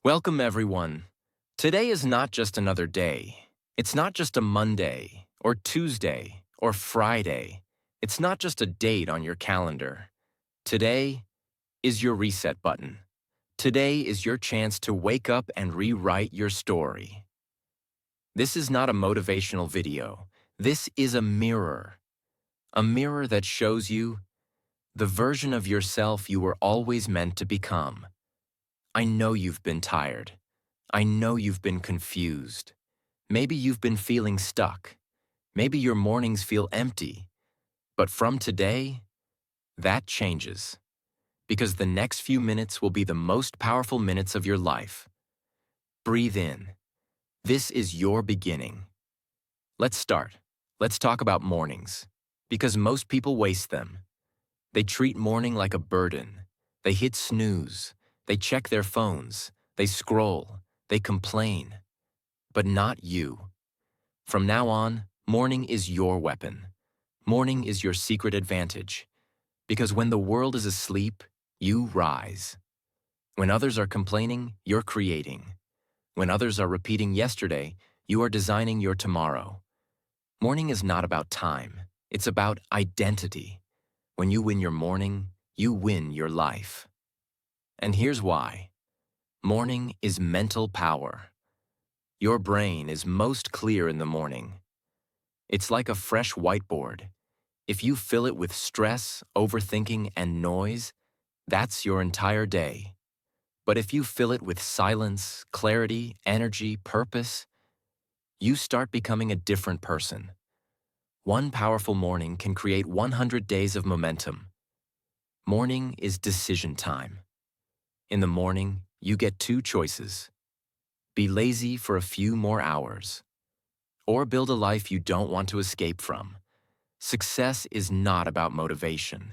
Welcome, everyone. Today is not just another day. It's not just a Monday, or Tuesday, or Friday. It's not just a date on your calendar. Today is your reset button. Today is your chance to wake up and rewrite your story. This is not a motivational video. This is a mirror that shows you the version of yourself you were always meant to become. I know you've been tired. I know you've been confused. Maybe you've been feeling stuck. Maybe your mornings feel empty. But from today, that changes. Because the next few minutes will be the most powerful minutes of your life. Breathe in. This is your beginning. Let's start. Let's talk about mornings. Because most people waste them. They treat morning like a burden. They hit snooze. They check their phones. They scroll. They complain. But not you. From now on, morning is your weapon. Morning is your secret advantage. Because when the world is asleep, you rise. When others are complaining, you're creating. When others are repeating yesterday, you are designing your tomorrow. Morning is not about time. It's about identity. When you win your morning, you win your life. And here's why. Morning is mental power. Your brain is most clear in the morning. It's like a fresh whiteboard. If you fill it with stress, overthinking, and noise, that's your entire day. But if you fill it with silence, clarity, energy, purpose, you start becoming a different person. One powerful morning can create 100 days of momentum. Morning is decision time. In the morning, you get two choices. Be lazy for a few more hours, or build a life you don't want to escape from. Success is not about motivation.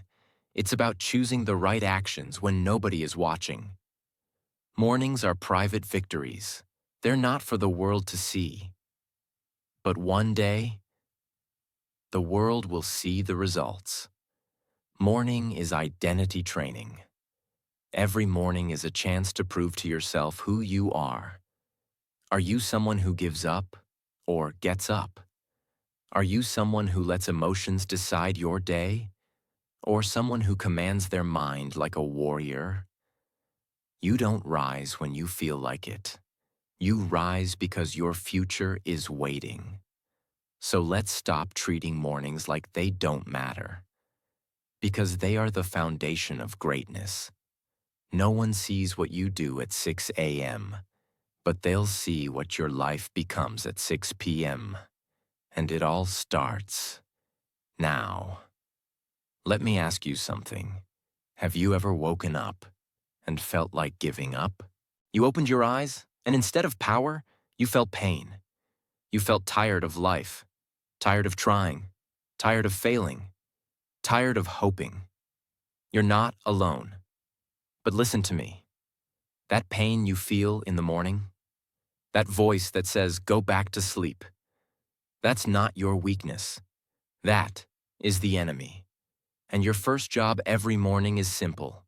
It's about choosing the right actions when nobody is watching. Mornings are private victories. They're not for the world to see. But one day, the world will see the results. Morning is identity training. Every morning is a chance to prove to yourself who you are. Are you someone who gives up or gets up? Are you someone who lets emotions decide your day? Or someone who commands their mind like a warrior? You don't rise when you feel like it. You rise because your future is waiting. So let's stop treating mornings like they don't matter. Because they are the foundation of greatness. No one sees what you do at 6 a.m., but they'll see what your life becomes at 6 p.m. And it all starts now. Let me ask you something. Have you ever woken up and felt like giving up? You opened your eyes, and instead of power, you felt pain. You felt tired of life, tired of trying, tired of failing, tired of hoping. You're not alone. But listen to me. That pain you feel in the morning, that voice that says, go back to sleep, that's not your weakness. That is the enemy. And your first job every morning is simple.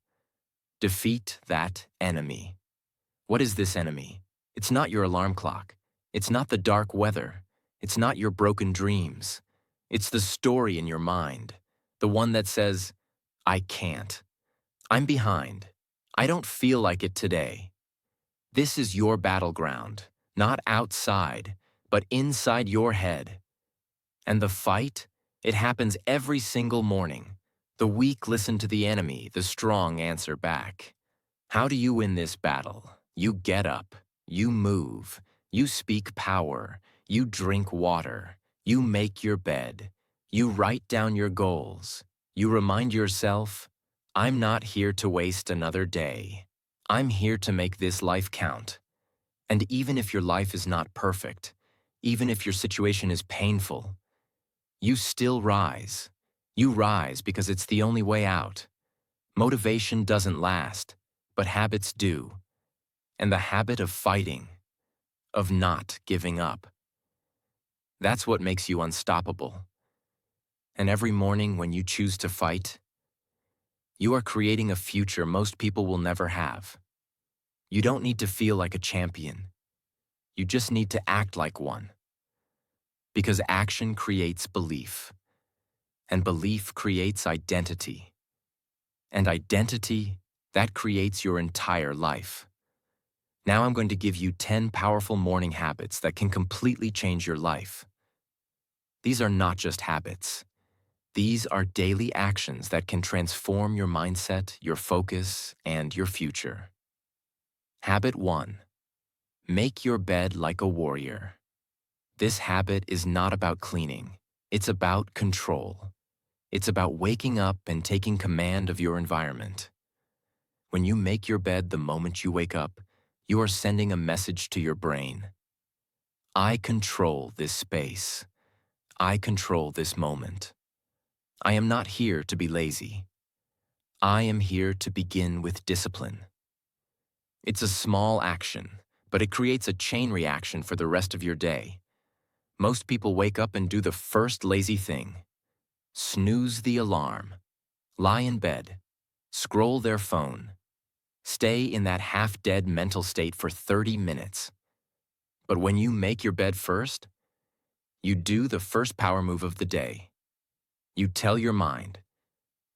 Defeat that enemy. What is this enemy? It's not your alarm clock. It's not the dark weather. It's not your broken dreams. It's the story in your mind. The one that says, I can't. I'm behind. I don't feel like it today. This is your battleground, not outside, but inside your head. And the fight, it happens every single morning. The weak listen to the enemy, the strong answer back. How do you win this battle? You get up, you move, you speak power, you drink water, you make your bed, you write down your goals, you remind yourself, I'm not here to waste another day. I'm here to make this life count. And even if your life is not perfect, even if your situation is painful, you still rise. You rise because it's the only way out. Motivation doesn't last, but habits do. And the habit of fighting, of not giving up. That's what makes you unstoppable. And every morning when you choose to fight, you are creating a future most people will never have. You don't need to feel like a champion. You just need to act like one. Because action creates belief, and belief creates identity. And identity, that creates your entire life. Now I'm going to give you 10 powerful morning habits that can completely change your life. These are not just habits. These are daily actions that can transform your mindset, your focus, and your future. Habit 1. Make your bed like a warrior. This habit is not about cleaning. It's about control. It's about waking up and taking command of your environment. When you make your bed the moment you wake up, you are sending a message to your brain. I control this space. I control this moment. I am not here to be lazy. I am here to begin with discipline. It's a small action, but it creates a chain reaction for the rest of your day. Most people wake up and do the first lazy thing. Snooze the alarm. Lie in bed. Scroll their phone. Stay in that half-dead mental state for 30 minutes. But when you make your bed first, you do the first power move of the day. You tell your mind,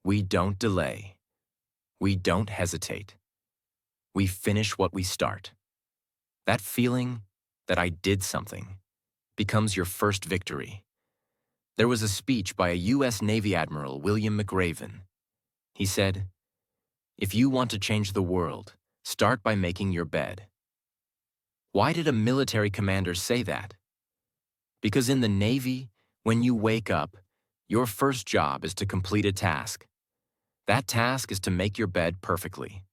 we don't delay. We don't hesitate. We finish what we start. That feeling that I did something becomes your first victory. There was a speech by a U.S. Navy Admiral, William McRaven. He said, "If you want to change the world, start by making your bed." Why did a military commander say that? Because in the Navy, when you wake up, your first job is to complete a task. That task is to make your bed perfectly.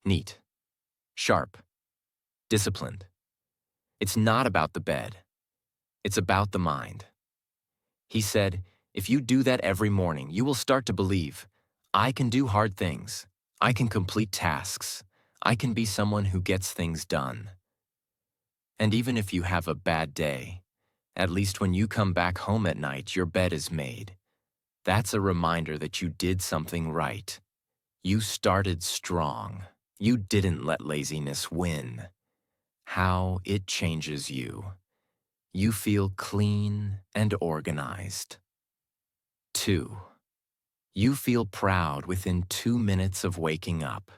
Neat. Sharp. Disciplined. It's not about the bed. It's about the mind. He said, if you do that every morning, you will start to believe, I can do hard things. I can complete tasks. I can be someone who gets things done. And even if you have a bad day, at least when you come back home at night, your bed is made. That's a reminder that you did something right. You started strong. You didn't let laziness win. How it changes you. You feel clean and organized. 2. You feel proud within 2 minutes of waking up.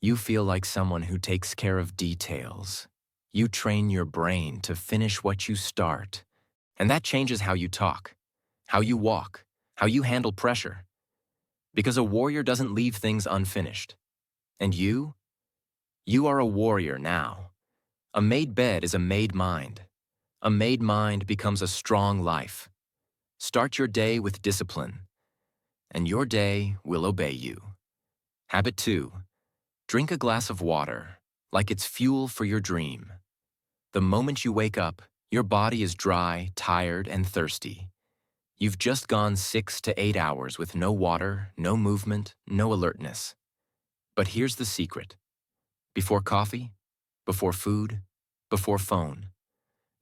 You feel like someone who takes care of details. You train your brain to finish what you start. And that changes how you talk, how you walk, how you handle pressure. Because a warrior doesn't leave things unfinished. And you are a warrior now. A made bed is a made mind. A made mind becomes a strong life. Start your day with discipline, and your day will obey you. Habit 2. Drink a glass of water, like it's fuel for your dream. The moment you wake up, your body is dry, tired, and thirsty. You've just gone 6 to 8 hours with no water, no movement, no alertness. But here's the secret. Before coffee, before food, before phone,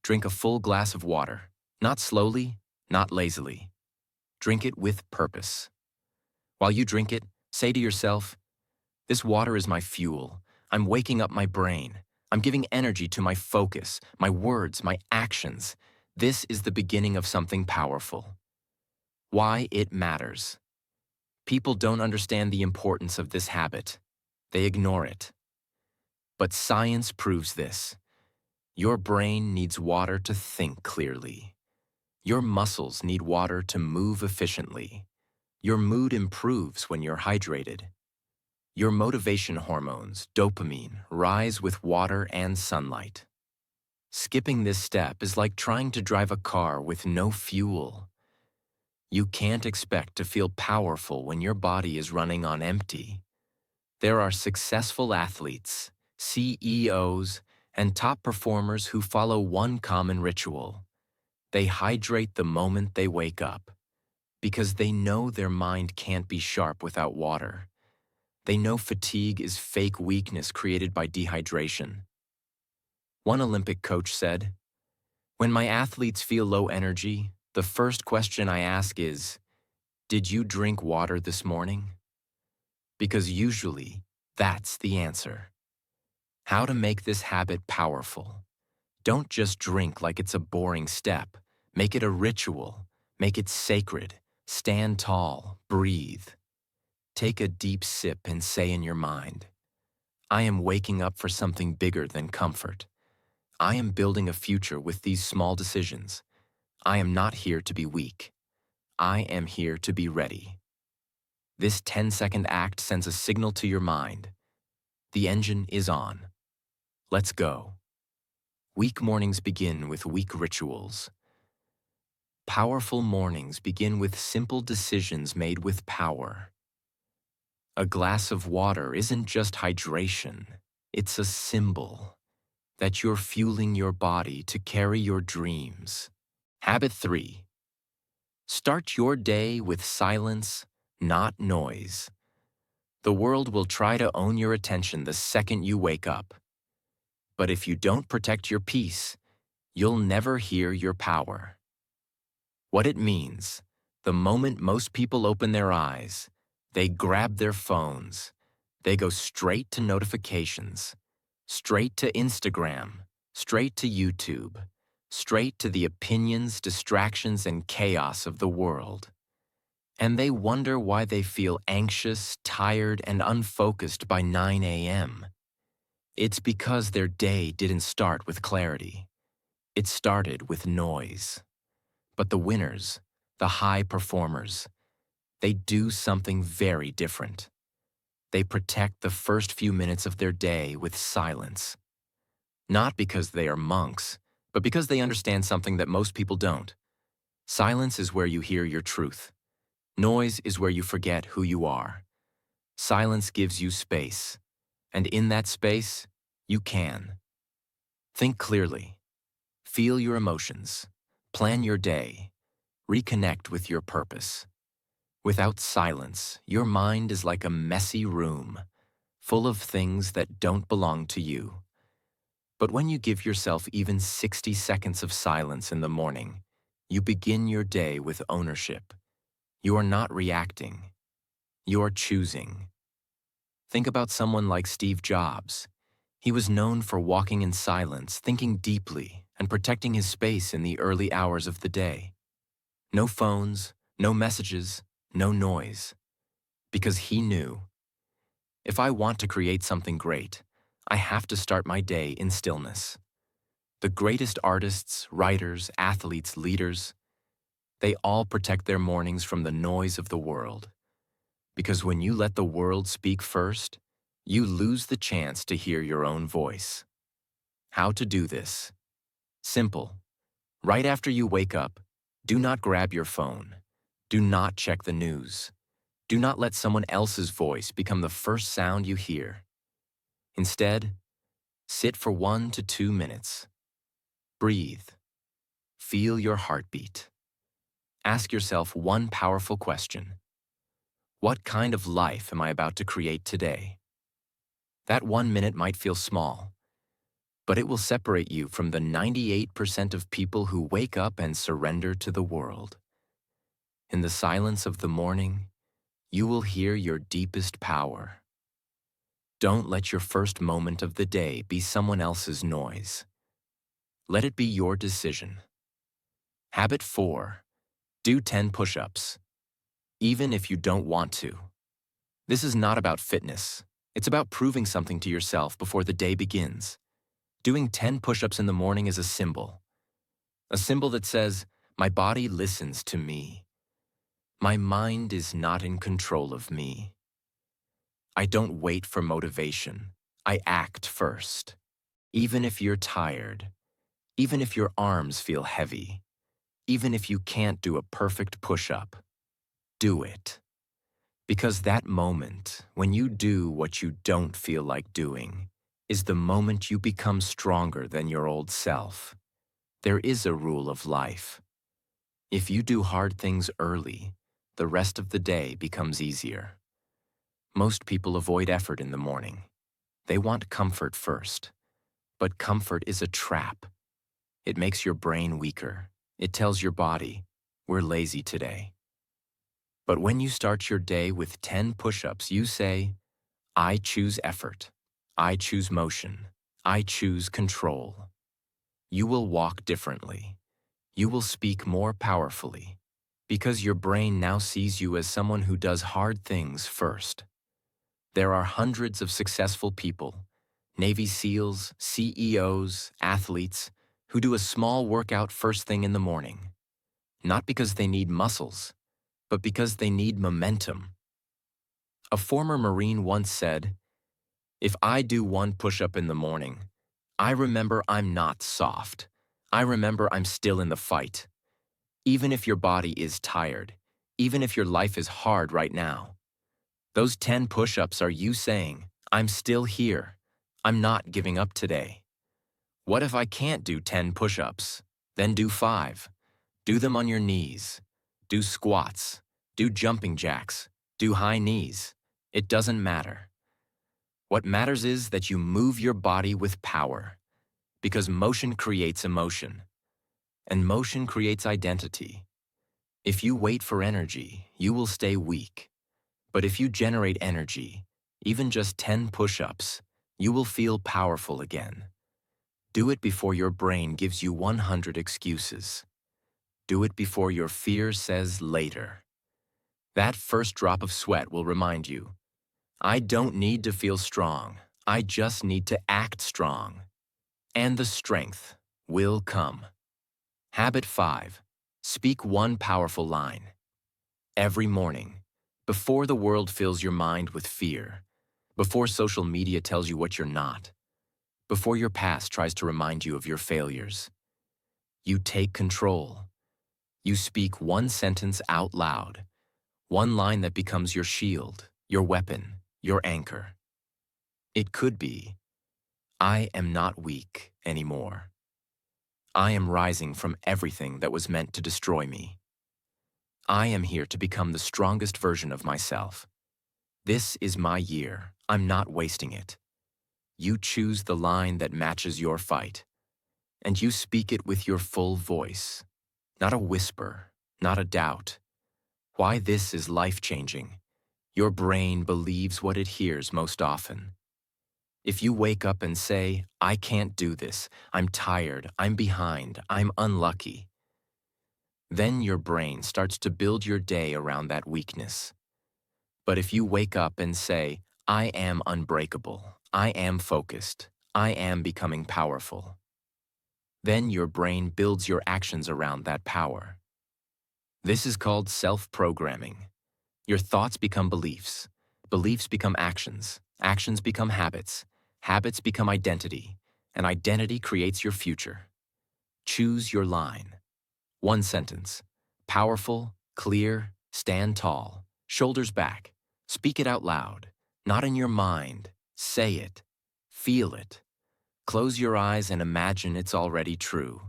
drink a full glass of water, not slowly, not lazily. Drink it with purpose. While you drink it, say to yourself, this water is my fuel. I'm waking up my brain. I'm giving energy to my focus, my words, my actions. This is the beginning of something powerful. Why it matters. People don't understand the importance of this habit. They ignore it. But science proves this. Your brain needs water to think clearly. Your muscles need water to move efficiently. Your mood improves when you're hydrated. Your motivation hormones, dopamine, rise with water and sunlight. Skipping this step is like trying to drive a car with no fuel. You can't expect to feel powerful when your body is running on empty. There are successful athletes, CEOs, and top performers who follow one common ritual. They hydrate the moment they wake up, because they know their mind can't be sharp without water. They know fatigue is fake weakness created by dehydration. One Olympic coach said, "When my athletes feel low energy, the first question I ask is, did you drink water this morning?" Because usually, that's the answer. How to make this habit powerful. Don't just drink like it's a boring step. Make it a ritual. Make it sacred. Stand tall. Breathe. Take a deep sip and say in your mind, I am waking up for something bigger than comfort. I am building a future with these small decisions. I am not here to be weak. I am here to be ready. This 10-second act sends a signal to your mind. The engine is on. Let's go. Weak mornings begin with weak rituals. Powerful mornings begin with simple decisions made with power. A glass of water isn't just hydration. It's a symbol that you're fueling your body to carry your dreams. Habit 3. Start your day with silence, not noise. The world will try to own your attention the second you wake up. But if you don't protect your peace, you'll never hear your power. What it means, the moment most people open their eyes, they grab their phones. They go straight to notifications, straight to Instagram, straight to YouTube, straight to the opinions, distractions, and chaos of the world. And they wonder why they feel anxious, tired, and unfocused by 9 a.m. It's because their day didn't start with clarity. It started with noise. But the winners, the high performers, they do something very different. They protect the first few minutes of their day with silence. Not because they are monks, but because they understand something that most people don't. Silence is where you hear your truth. Noise is where you forget who you are. Silence gives you space, and in that space, you can. Think clearly. Feel your emotions. Plan your day. Reconnect with your purpose. Without silence, your mind is like a messy room, full of things that don't belong to you. But when you give yourself even 60 seconds of silence in the morning, you begin your day with ownership. You are not reacting. You are choosing. Think about someone like Steve Jobs. He was known for walking in silence, thinking deeply, and protecting his space in the early hours of the day. No phones, no messages, no noise. Because he knew, if I want to create something great, I have to start my day in stillness. The greatest artists, writers, athletes, leaders, they all protect their mornings from the noise of the world. Because when you let the world speak first, you lose the chance to hear your own voice. How to do this? Simple. Right after you wake up, do not grab your phone. Do not check the news. Do not let someone else's voice become the first sound you hear. Instead, sit for 1 to 2 minutes. Breathe. Feel your heartbeat. Ask yourself one powerful question. What kind of life am I about to create today? That 1 minute might feel small, but it will separate you from the 98% of people who wake up and surrender to the world. In the silence of the morning, you will hear your deepest power. Don't let your first moment of the day be someone else's noise. Let it be your decision. Habit 4. Do 10 push-ups, even if you don't want to. This is not about fitness. It's about proving something to yourself before the day begins. Doing 10 push-ups in the morning is a symbol. A symbol that says, my body listens to me. My mind is not in control of me. I don't wait for motivation. I act first. Even if you're tired, even if your arms feel heavy, even if you can't do a perfect push-up, do it. Because that moment, when you do what you don't feel like doing, is the moment you become stronger than your old self. There is a rule of life. If you do hard things early, the rest of the day becomes easier. Most people avoid effort in the morning. They want comfort first. But comfort is a trap. It makes your brain weaker. It tells your body, we're lazy today. But when you start your day with 10 push-ups, you say, I choose effort. I choose motion. I choose control. You will walk differently. You will speak more powerfully. Because your brain now sees you as someone who does hard things first. There are hundreds of successful people, Navy SEALs, CEOs, athletes, who do a small workout first thing in the morning. Not because they need muscles, but because they need momentum. A former Marine once said, "If I do one push-up in the morning, I remember I'm not soft. I remember I'm still in the fight. Even if your body is tired, even if your life is hard right now, those 10 push-ups are you saying, I'm still here. I'm not giving up today. What if I can't do 10 push-ups? Then do 5. Do them on your knees. Do squats. Do jumping jacks. Do high knees. It doesn't matter. What matters is that you move your body with power, because motion creates emotion, and motion creates identity. If you wait for energy, you will stay weak. But if you generate energy, even just 10 push-ups, you will feel powerful again. Do it before your brain gives you 100 excuses. Do it before your fear says later. That first drop of sweat will remind you, I don't need to feel strong. I just need to act strong. And the strength will come. Habit 5. Speak one powerful line. Every morning, before the world fills your mind with fear, before social media tells you what you're not, before your past tries to remind you of your failures, you take control. You speak one sentence out loud, one line that becomes your shield, your weapon, your anchor. It could be, I am not weak anymore. I am rising from everything that was meant to destroy me. I am here to become the strongest version of myself. This is my year. I'm not wasting it. You choose the line that matches your fight, and you speak it with your full voice, not a whisper, not a doubt. Why this is life-changing. Your brain believes what it hears most often. If you wake up and say, I can't do this, I'm tired, I'm behind, I'm unlucky, then your brain starts to build your day around that weakness. But if you wake up and say, I am unbreakable, I am focused, I am becoming powerful, then your brain builds your actions around that power. This is called self-programming. Your thoughts become beliefs. Beliefs become actions. Actions become habits. Habits become identity. And identity creates your future. Choose your line. One sentence. Powerful, clear, stand tall, shoulders back. Speak it out loud. Not in your mind. Say it. Feel it. Close your eyes and imagine it's already true.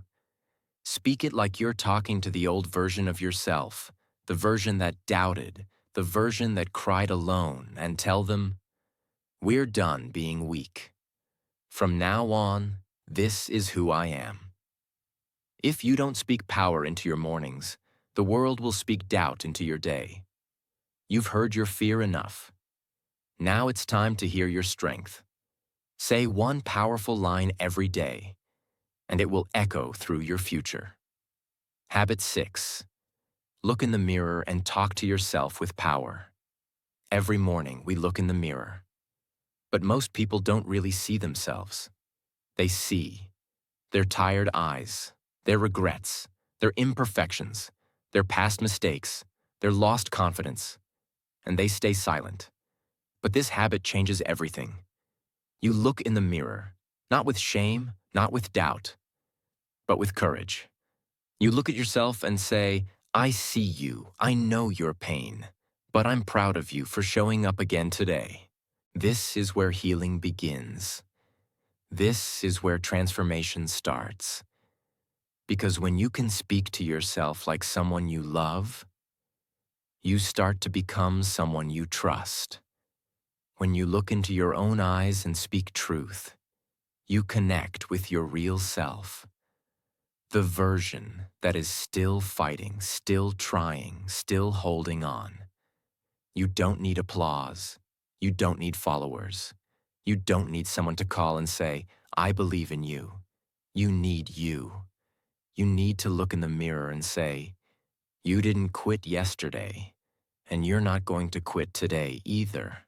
Speak it like you're talking to the old version of yourself, the version that doubted, the version that cried alone, and tell them, we're done being weak. From now on, this is who I am. If you don't speak power into your mornings, the world will speak doubt into your day. You've heard your fear enough. Now it's time to hear your strength. Say one powerful line every day, and it will echo through your future. Habit 6. Look in the mirror and talk to yourself with power. Every morning we look in the mirror. But most people don't really see themselves. They see their tired eyes, their regrets, their imperfections, their past mistakes, their lost confidence, and they stay silent. But this habit changes everything. You look in the mirror, not with shame, not with doubt, but with courage. You look at yourself and say, I see you, I know your pain, but I'm proud of you for showing up again today. This is where healing begins. This is where transformation starts. Because when you can speak to yourself like someone you love, you start to become someone you trust. When you look into your own eyes and speak truth, you connect with your real self. The version that is still fighting, still trying, still holding on. You don't need applause. You don't need followers. You don't need someone to call and say, I believe in you. You need you. You need to look in the mirror and say, you didn't quit yesterday, and you're not going to quit today either.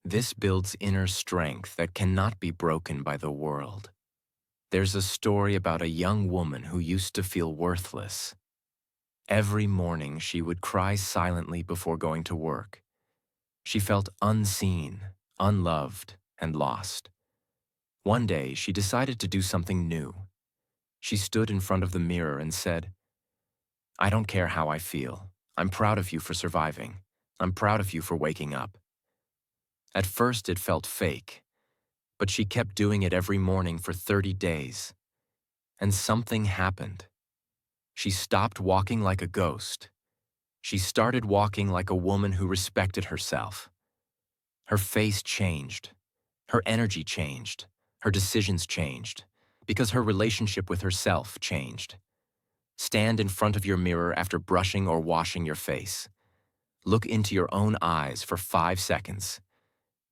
This builds inner strength that cannot be broken by the world. There's a story about a young woman who used to feel worthless. Every morning she would cry silently before going to work. She felt unseen, unloved, and lost. One day she decided to do something new. She stood in front of the mirror and said, I don't care how I feel. I'm proud of you for surviving. I'm proud of you for waking up. At first it felt fake, but she kept doing it every morning for 30 days. And something happened. She stopped walking like a ghost. She started walking like a woman who respected herself. Her face changed. Her energy changed. Her decisions changed. Because her relationship with herself changed. Stand in front of your mirror after brushing or washing your face. Look into your own eyes for 5 seconds.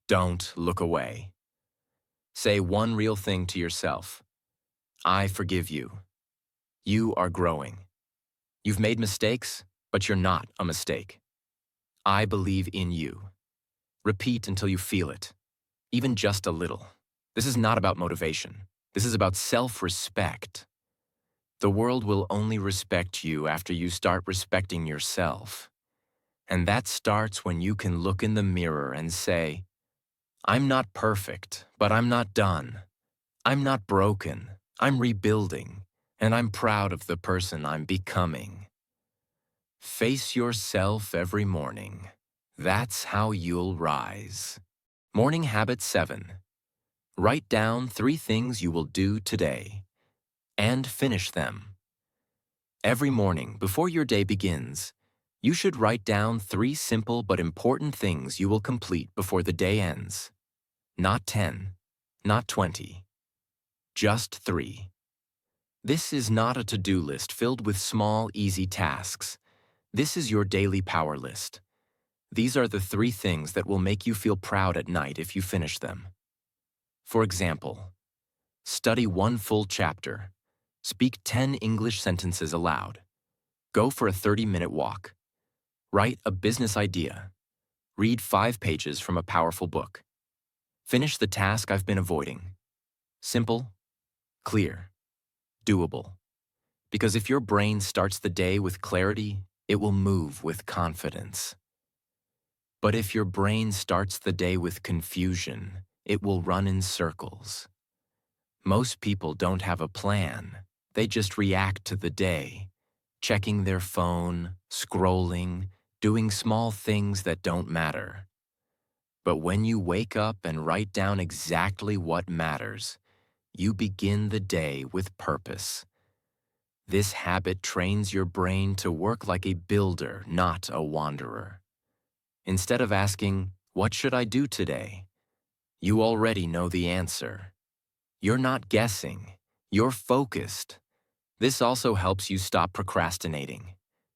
Don't look away. Say one real thing to yourself. I forgive you. You are growing. You've made mistakes, but you're not a mistake. I believe in you. Repeat until you feel it, even just a little. This is not about motivation. This is about self-respect. The world will only respect you after you start respecting yourself. And that starts when you can look in the mirror and say, I'm not perfect, but I'm not done. I'm not broken. I'm rebuilding, and I'm proud of the person I'm becoming. Face yourself every morning. That's how you'll rise. Morning Habit 7. Write down 3 things you will do today, and finish them. Every morning, before your day begins, you should write down 3 simple but important things you will complete before the day ends. Not 10, not 20, just 3. This is not a to-do list filled with small, easy tasks. This is your daily power list. These are the 3 things that will make you feel proud at night if you finish them. For example, study 1 full chapter. Speak 10 English sentences aloud. Go for a 30-minute walk. Write a business idea. Read 5 pages from a powerful book. Finish the task I've been avoiding. Simple, clear, doable. Because if your brain starts the day with clarity, it will move with confidence. But if your brain starts the day with confusion, it will run in circles. Most people don't have a plan. They just react to the day, checking their phone, scrolling, doing small things that don't matter. But when you wake up and write down exactly what matters, you begin the day with purpose. This habit trains your brain to work like a builder, not a wanderer. Instead of asking, what should I do today? You already know the answer. You're not guessing. You're focused. This also helps you stop procrastinating,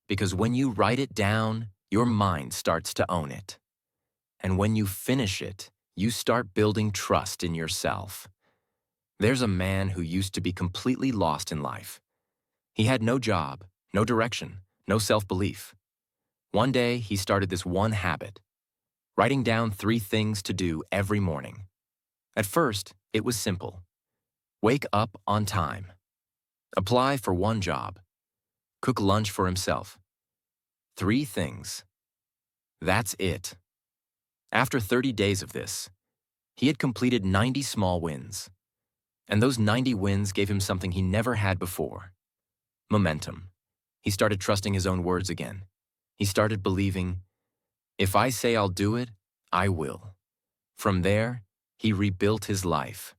because when you write it down, your mind starts to own it. And when you finish it, you start building trust in yourself. There's a man who used to be completely lost in life. He had no job, no direction, no self-belief. One day, he started this one habit, writing down 3 things to do every morning. At first, it was simple. Wake up on time. Apply for 1 job. Cook lunch for himself. 3 things. That's it. After 30 days of this, he had completed 90 small wins. And those 90 wins gave him something he never had before. Momentum. He started trusting his own words again. He started believing, if I say I'll do it, I will. From there, he rebuilt his life.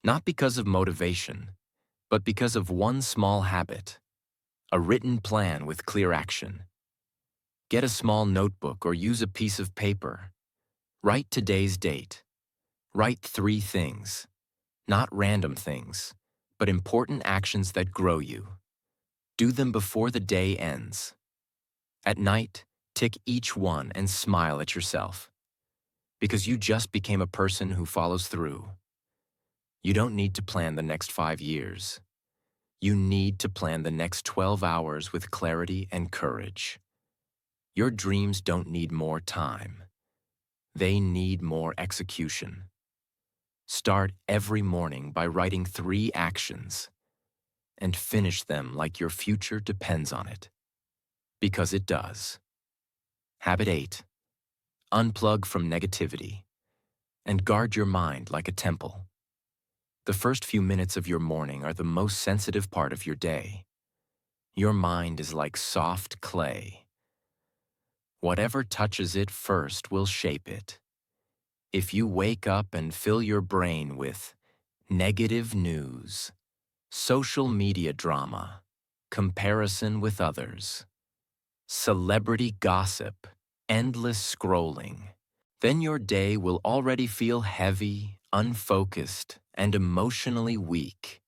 Not because of motivation, but because of one small habit. A written plan with clear action. Get a small notebook or use a piece of paper. Write today's date. Write 3 things. Not random things, but important actions that grow you. Do them before the day ends. At night, tick each one and smile at yourself. Because you just became a person who follows through. You don't need to plan the next 5 years. You need to plan the next 12 hours with clarity and courage. Your dreams don't need more time. They need more execution. Start every morning by writing 3 actions and finish them like your future depends on it. Because it does. Habit 8. Unplug from negativity and guard your mind like a temple. The first few minutes of your morning are the most sensitive part of your day. Your mind is like soft clay. Whatever touches it first will shape it. If you wake up and fill your brain with negative news, social media drama, comparison with others, celebrity gossip, endless scrolling, then your day will already feel heavy, unfocused, and emotionally weak.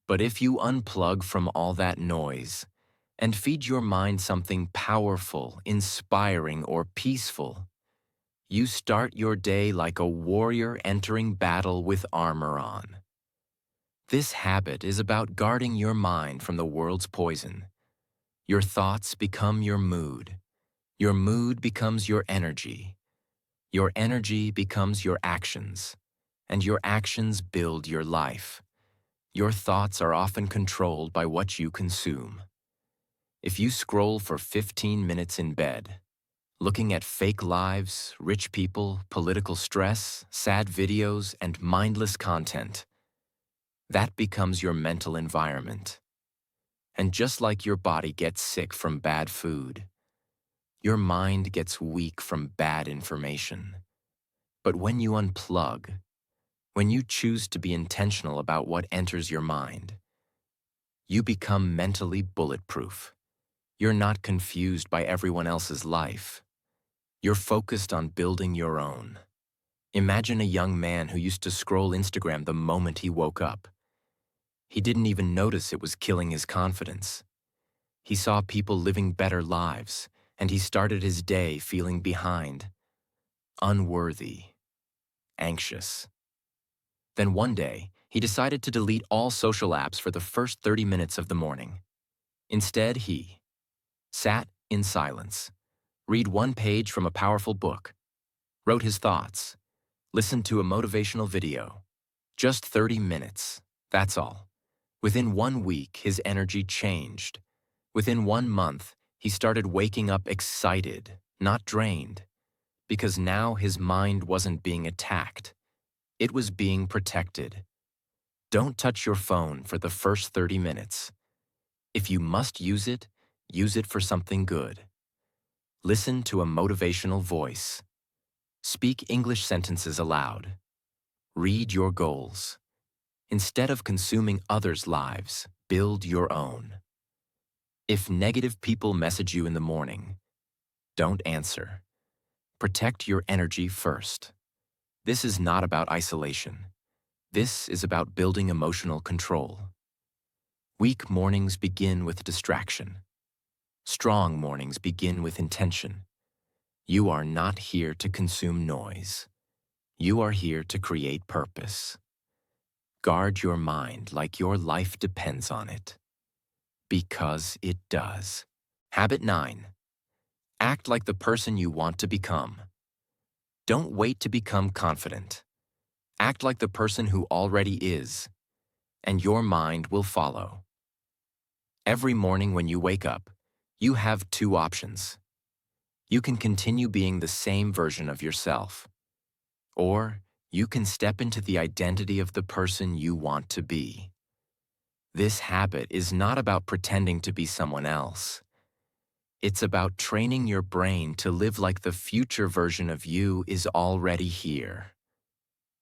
But if you unplug from all that noise and feed your mind something powerful, inspiring, or peaceful, you start your day like a warrior entering battle with armor on. This habit is about guarding your mind from the world's poison. Your thoughts become your mood. Your mood becomes your energy. Your energy becomes your actions. And your actions build your life. Your thoughts are often controlled by what you consume. If you scroll for 15 minutes in bed, looking at fake lives, rich people, political stress, sad videos, and mindless content, that becomes your mental environment. And just like your body gets sick from bad food, your mind gets weak from bad information. But when you unplug, when you choose to be intentional about what enters your mind, you become mentally bulletproof. You're not confused by everyone else's life. You're focused on building your own. Imagine a young man who used to scroll Instagram the moment he woke up. He didn't even notice it was killing his confidence. He saw people living better lives, and he started his day feeling behind, unworthy, anxious. Then one day, he decided to delete all social apps for the first 30 minutes of the morning. Instead, he sat in silence, read one page from a powerful book, wrote his thoughts, listened to a motivational video. Just 30 minutes, that's all. Within 1 week, his energy changed. Within 1 month, he started waking up excited, not drained, because now his mind wasn't being attacked. It was being protected. Don't touch your phone for the first 30 minutes. If you must use it for something good. Listen to a motivational voice. Speak English sentences aloud. Read your goals. Instead of consuming others' lives, build your own. If negative people message you in the morning, don't answer. Protect your energy first. This is not about isolation. This is about building emotional control. Weak mornings begin with distraction. Strong mornings begin with intention. You are not here to consume noise. You are here to create purpose. Guard your mind like your life depends on it. Because it does. Habit 9. Act like the person you want to become. Don't wait to become confident. Act like the person who already is, and your mind will follow. Every morning when you wake up, you have 2 options. You can continue being the same version of yourself, or you can step into the identity of the person you want to be. This habit is not about pretending to be someone else. It's about training your brain to live like the future version of you is already here.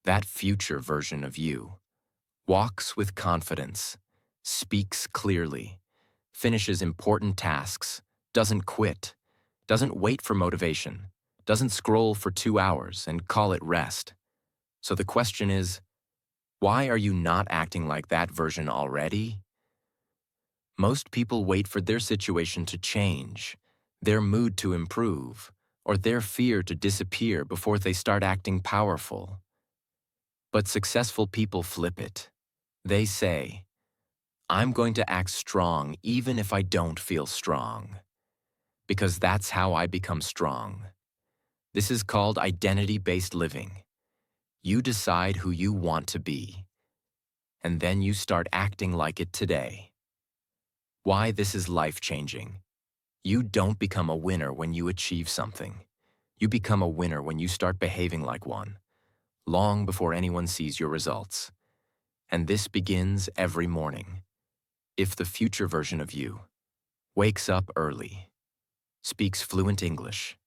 That future version of you walks with confidence, speaks clearly, finishes important tasks, doesn't quit, doesn't wait for motivation, doesn't scroll for 2 hours and call it rest. So the question is, why are you not acting like that version already? Most people wait for their situation to change, their mood to improve, or their fear to disappear before they start acting powerful. But successful people flip it. They say, I'm going to act strong even if I don't feel strong, because that's how I become strong. This is called identity-based living. You decide who you want to be, and then you start acting like it today. Why this is life-changing. You don't become a winner when you achieve something. You become a winner when you start behaving like one, long before anyone sees your results. And this begins every morning. If the future version of you wakes up early, speaks fluent English,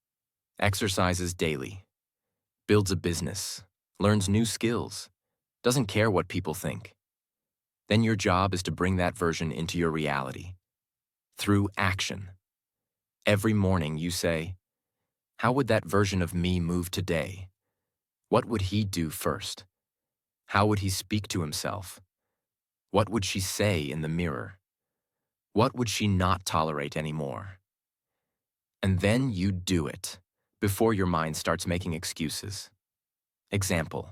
exercises daily, builds a business, learns new skills, doesn't care what people think, then your job is to bring that version into your reality through action. Every morning you say, how would that version of me move today? What would he do first? How would he speak to himself? What would she say in the mirror? What would she not tolerate anymore? And then you do it before your mind starts making excuses. Example,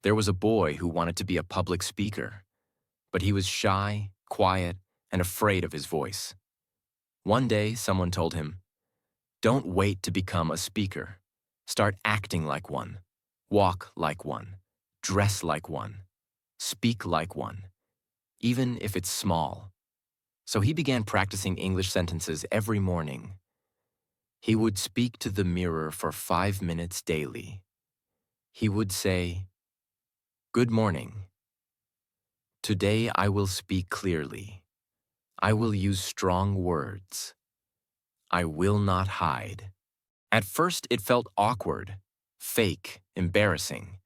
there was a boy who wanted to be a public speaker, but he was shy, quiet, and afraid of his voice. One day, someone told him, don't wait to become a speaker. Start acting like one, walk like one, dress like one, speak like one, even if it's small. So he began practicing English sentences every morning. He would speak to the mirror for 5 minutes daily. He would say, good morning. Today I will speak clearly. I will use strong words. I will not hide. At first it felt awkward, fake, embarrassing.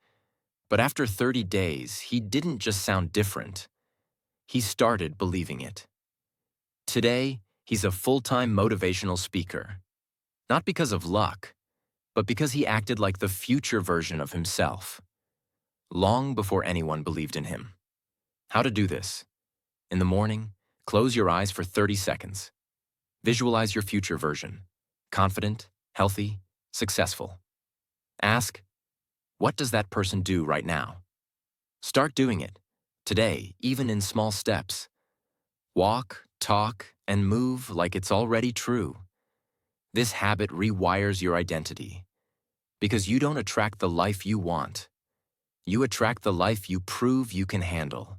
But after 30 days, he didn't just sound different. He started believing it. Today, he's a full-time motivational speaker. Not because of luck, but because he acted like the future version of himself, long before anyone believed in him. How to do this? In the morning, close your eyes for 30 seconds. Visualize your future version, confident, healthy, successful. Ask, what does that person do right now? Start doing it, today, even in small steps. Walk, talk, and move like it's already true. This habit rewires your identity, because you don't attract the life you want. You attract the life you prove you can handle.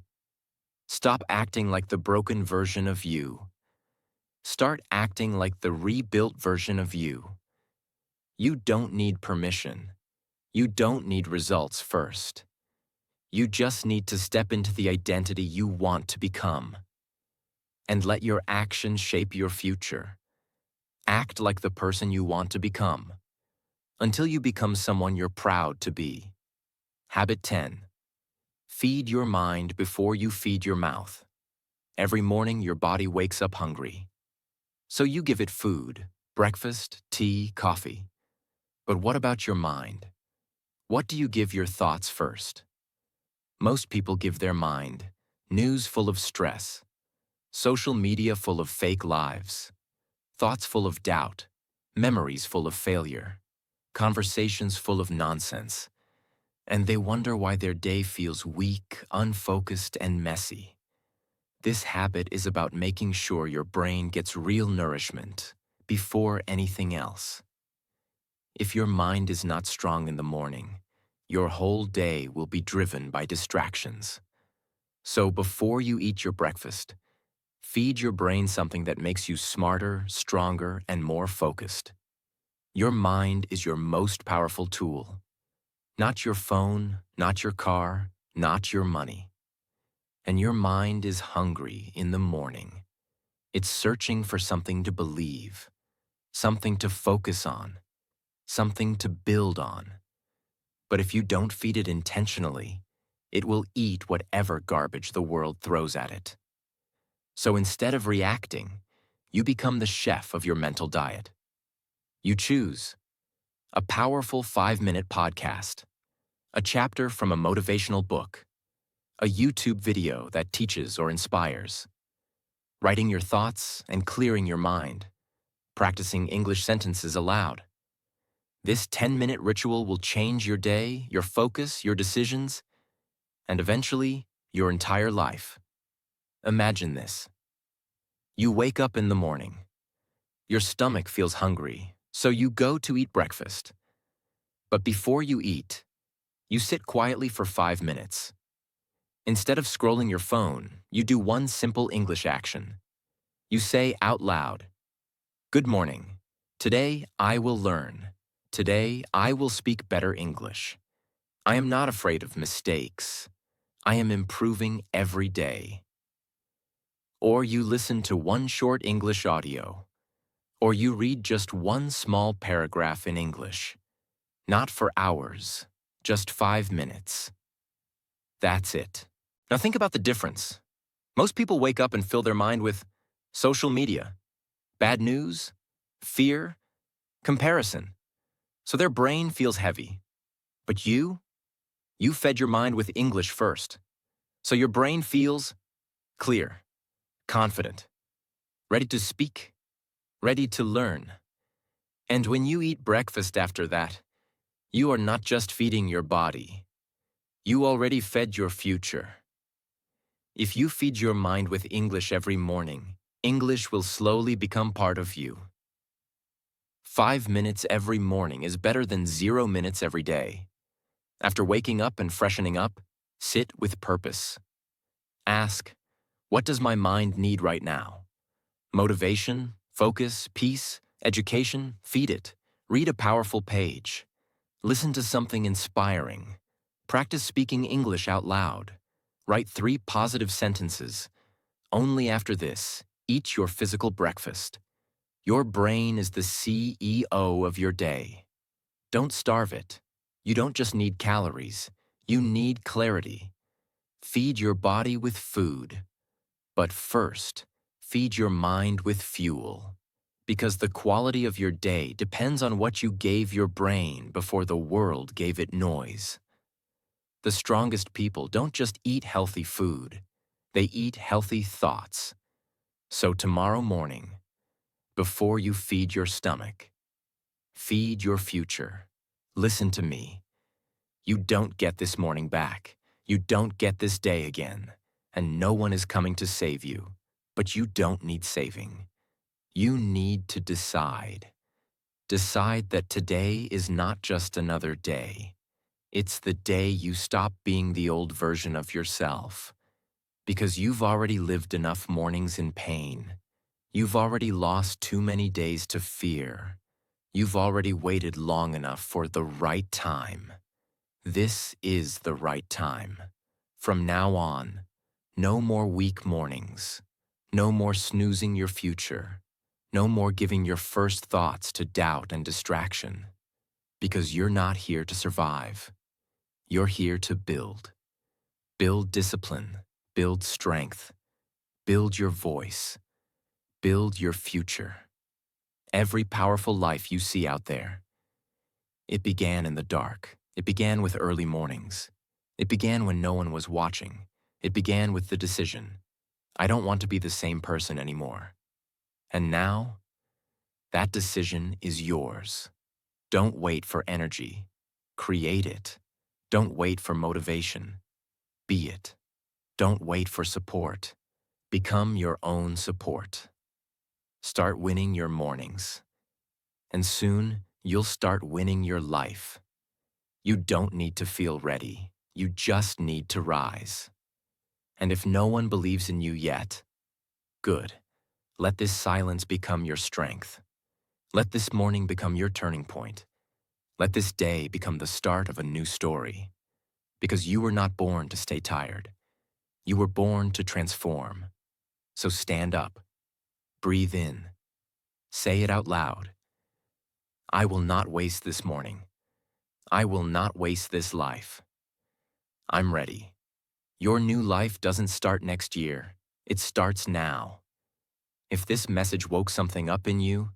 Stop acting like the broken version of you. Start acting like the rebuilt version of you. You don't need permission. You don't need results first. You just need to step into the identity you want to become. And let your actions shape your future. Act like the person you want to become, until you become someone you're proud to be. Habit 10. Feed your mind before you feed your mouth. Every morning your body wakes up hungry. So you give it food, breakfast, tea, coffee. But what about your mind? What do you give your thoughts first? Most people give their mind news full of stress, social media full of fake lives, thoughts full of doubt, memories full of failure, conversations full of nonsense, and they wonder why their day feels weak, unfocused, and messy. This habit is about making sure your brain gets real nourishment before anything else. If your mind is not strong in the morning, your whole day will be driven by distractions. So before you eat your breakfast, feed your brain something that makes you smarter, stronger, and more focused. Your mind is your most powerful tool. Not your phone, not your car, not your money. And your mind is hungry in the morning. It's searching for something to believe, something to focus on, something to build on. But if you don't feed it intentionally, it will eat whatever garbage the world throws at it. So instead of reacting, you become the chef of your mental diet. You choose a powerful 5-minute podcast, a chapter from a motivational book, a YouTube video that teaches or inspires, writing your thoughts and clearing your mind, practicing English sentences aloud. This 10-minute ritual will change your day, your focus, your decisions, and eventually, your entire life. Imagine this. You wake up in the morning. Your stomach feels hungry, so you go to eat breakfast. But before you eat, you sit quietly for 5 minutes. Instead of scrolling your phone, you do one simple English action. You say out loud, "Good morning. Today I will learn. Today I will speak better English. I am not afraid of mistakes. I am improving every day." Or you listen to one short English audio. Or you read just one small paragraph in English. Not for hours, just 5 minutes. That's it. Now think about the difference. Most people wake up and fill their mind with social media, bad news, fear, comparison. So their brain feels heavy. But you fed your mind with English first. So your brain feels clear, confident, ready to speak, ready to learn. And when you eat breakfast after that, you are not just feeding your body. You already fed your future. If you feed your mind with English every morning, English will slowly become part of you. 5 minutes every morning is better than 0 minutes every day. After waking up and freshening up, sit with purpose. Ask, what does my mind need right now? Motivation, focus, peace, education, feed it. Read a powerful page. Listen to something inspiring. Practice speaking English out loud. Write 3 positive sentences. Only after this, eat your physical breakfast. Your brain is the CEO of your day. Don't starve it. You don't just need calories. You need clarity. Feed your body with food. But first, feed your mind with fuel. Because the quality of your day depends on what you gave your brain before the world gave it noise. The strongest people don't just eat healthy food. They eat healthy thoughts. So tomorrow morning, before you feed your stomach, feed your future. Listen to me. You don't get this morning back. You don't get this day again. And no one is coming to save you. But you don't need saving. You need to decide. Decide that today is not just another day. It's the day you stop being the old version of yourself. Because you've already lived enough mornings in pain. You've already lost too many days to fear. You've already waited long enough for the right time. This is the right time. From now on, no more weak mornings. No more snoozing your future. No more giving your first thoughts to doubt and distraction. Because you're not here to survive. You're here to build. Build discipline. Build strength. Build your voice. Build your future. Every powerful life you see out there, it began in the dark. It began with early mornings. It began when no one was watching. It began with the decision, I don't want to be the same person anymore. And now, that decision is yours. Don't wait for energy. Create it. Don't wait for motivation. Be it. Don't wait for support. Become your own support. Start winning your mornings. And soon, you'll start winning your life. You don't need to feel ready. You just need to rise. And if no one believes in you yet, good. Let this silence become your strength. Let this morning become your turning point. Let this day become the start of a new story. Because you were not born to stay tired. You were born to transform. So stand up. Breathe in. Say it out loud. I will not waste this morning. I will not waste this life. I'm ready. Your new life doesn't start next year. It starts now. If this message woke something up in you,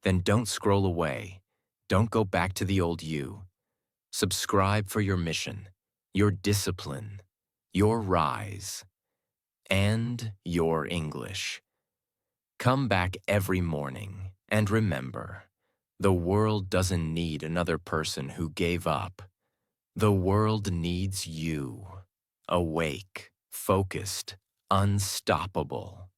then don't scroll away. Don't go back to the old you. Subscribe for your mission, your discipline, your rise, and your English. Come back every morning and remember, the world doesn't need another person who gave up. The world needs you. awake, focused, unstoppable.